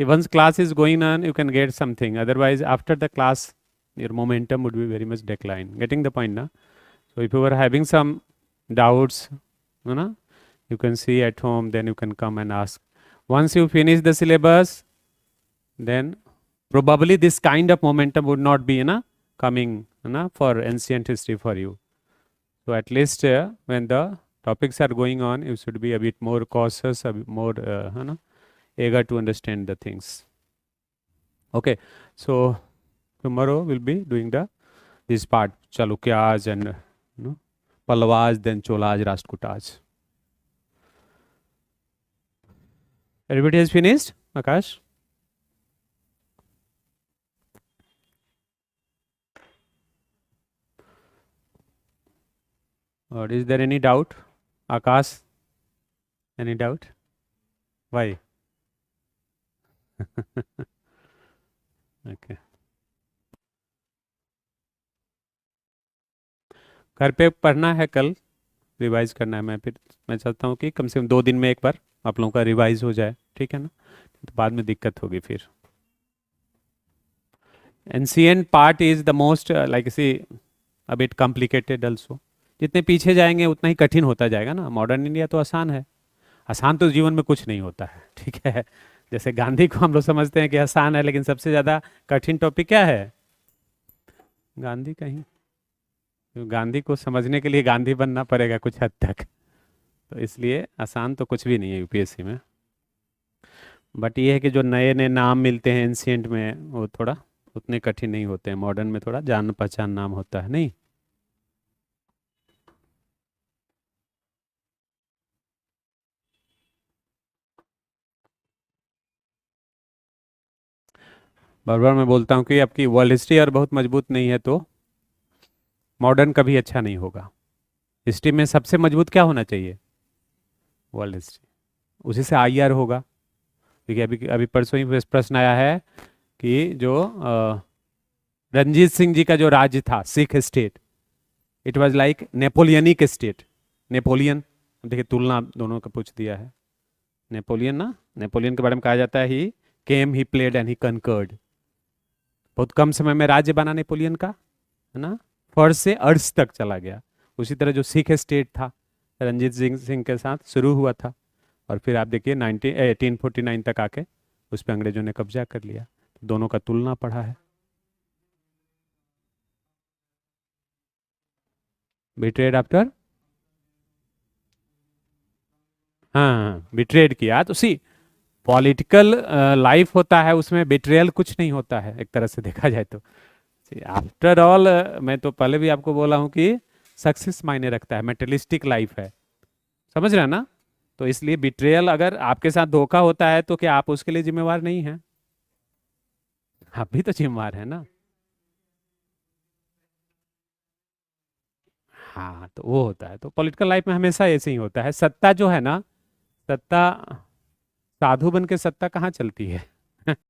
once class is going on, you can get something. Otherwise, after the class, your momentum would be very much decline. Getting the point, na? So if you are having some doubts, you can see at home, then you can come and ask. Once you finish the syllabus, then probably this kind of momentum would not be coming for ancient history for you. So at least when the topics are going on, you should be a bit more cautious, a bit more eager to understand the things. Okay, so tomorrow we'll be doing this part, Chalukyas and Pallavas, then Cholas, Rashtrakutas. Everybody has finished, Akash? Or is there any doubt? Akash, any doubt? Why? Okay. घर पे पढ़ना है, कल revise करना है। मैं चाहता हूँ कि कम से कम 2 दिन में एक बार आप लोगों का रिवाइज हो जाए, ठीक है ना? तो बाद में दिक्कत होगी फिर। Ancient part is the most like see a bit complicated also. जितने पीछे जाएंगे उतना ही कठिन होता जाएगा ना। मॉडर्न इंडिया तो आसान है, आसान तो जीवन में कुछ नहीं होता है, ठीक है। जैसे गांधी को हम लोग समझते हैं कि आसान है, लेकिन सबसे ज़्यादा कठिन टॉपिक क्या है? गांधी कहीं, गांधी को समझने के लिए गांधी बनना पड़ेगा कुछ हद तक, तो इसलिए आसान तो कुछ भी नहीं है यूपीएससी में। बट ये है कि जो नए नए नाम मिलते हैं एंशिएंट में, वो थोड़ा उतने कठिन नहीं होते हैं। मॉडर्न में थोड़ा जान पहचान नाम होता है, नहीं? बार बार मैं बोलता हूँ कि आपकी वर्ल्ड हिस्ट्री और बहुत मजबूत नहीं है तो मॉडर्न कभी अच्छा नहीं होगा। हिस्ट्री में सबसे मजबूत क्या होना चाहिए? World history. उसी से आईआर होगा। देखिए अभी अभी परसों ही प्रश्न आया है कि जो रंजीत सिंह जी का जो राज्य था, Sikh state, it was like Napoleonic state. Napoleon, देखिए तुलना दोनों का पूछ दिया है। नेपोलियन के बारे में कहा जाता है ही केम, he played and he conquered. बहुत कम समय में राज्य बना नेपोलियन का, है ना? फर्स्ट से अर्श तक चला गया। उसी तरह जो सिख स्टेट था, रंजीत सिंह के साथ शुरू हुआ था, और फिर आप देखिए 1849 तक आके उस पर अंग्रेजों ने कब्जा कर लिया। दोनों का तुलना पढ़ा है। बिट्रेड आफ्टर, हाँ बिट्रेड किया। तो सी पॉलिटिकल लाइफ होता है, उसमें बिट्रेयल कुछ नहीं होता है एक तरह से देखा जाए तो। आफ्टर ऑल मैं तो पहले भी आपको बोला हूँ कि सक्सेस मायने रखता है, मेटेरियलिस्टिक लाइफ है, समझ रहे हैं ना? तो इसलिए बिट्रेयल अगर आपके साथ धोखा होता है तो क्या आप उसके लिए जिम्मेवार नहीं हैं? आप भी तो जिम्मेवार है ना। हाँ, तो वो होता है। तो पॉलिटिकल लाइफ में हमेशा ऐसे ही होता है। सत्ता जो है ना, सत्ता साधु बन के सत्ता कहाँ चलती है?